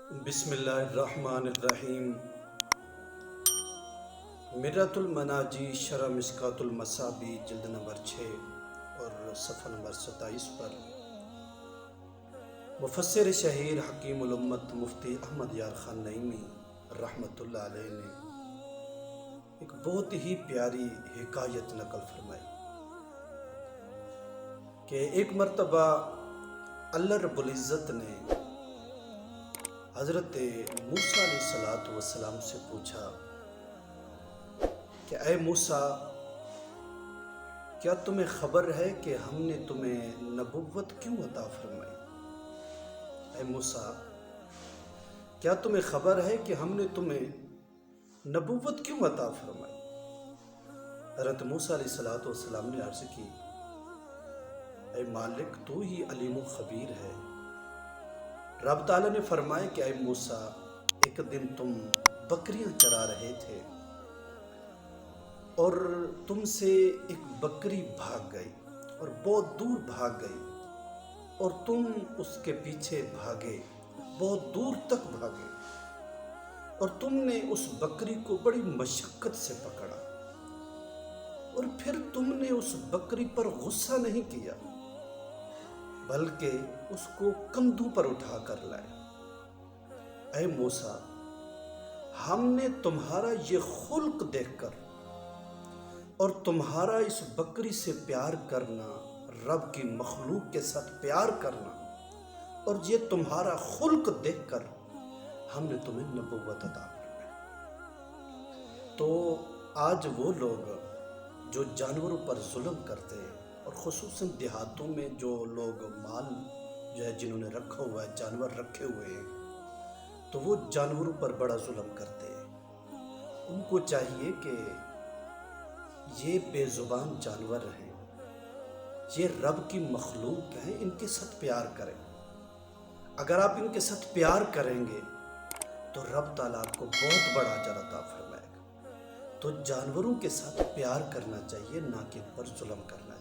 بسم اللہ الرحمن الرحیم۔ مرۃ المناجی شرح مشکوۃ المصابیح جلد نمبر 6 اور صفحہ نمبر 27 پر مفسر شہیر حکیم الامت مفتی احمد یار خان نعیمی رحمۃ اللہ علیہ نے ایک بہت ہی پیاری حکایت نقل فرمائی کہ ایک مرتبہ اللہ رب العزت نے حضرت موسیٰ علیہ السلام سے پوچھا کہ اے موسیٰ، کیا تمہیں خبر ہے کہ ہم نے تمہیں نبوت کیوں عطا فرمائی؟ اے موسیٰ، کیا تمہیں خبر ہے کہ ہم نے تمہیں نبوت کیوں عطا فرمائی؟ حضرت موسیٰ علیہ السلام نے عرض کی، اے مالک، تو ہی علیم و خبیر ہے۔ رب تعالیٰ نے فرمایا کہ اے موسیٰ، ایک دن تم بکریاں چرا رہے تھے اور تم سے ایک بکری بھاگ گئی اور بہت دور بھاگ گئی اور تم اس کے پیچھے بھاگے، بہت دور تک بھاگے اور تم نے اس بکری کو بڑی مشقت سے پکڑا اور پھر تم نے اس بکری پر غصہ نہیں کیا بلکہ اس کو کندھوں پر اٹھا کر لائے۔ اے موسیٰ، ہم نے تمہارا یہ خلق دیکھ کر اور تمہارا اس بکری سے پیار کرنا، رب کی مخلوق کے ساتھ پیار کرنا اور یہ تمہارا خلق دیکھ کر ہم نے تمہیں نبوت عطا فرمائی۔ تو آج وہ لوگ جو جانوروں پر ظلم کرتے ہیں اور خصوصاً دیہاتوں میں جو لوگ مال جو ہے جنہوں نے رکھا ہوا ہے، جانور رکھے ہوئے ہیں، تو وہ جانوروں پر بڑا ظلم کرتے ہیں۔ ان کو چاہیے کہ یہ بے زبان جانور ہیں، یہ رب کی مخلوق ہیں، ان کے ساتھ پیار کریں۔ اگر آپ ان کے ساتھ پیار کریں گے تو رب تعالیٰ آپ کو بہت بڑا اجر عطا فرمائے گا۔ تو جانوروں کے ساتھ پیار کرنا چاہیے، نہ کہ ان پر ظلم کرنا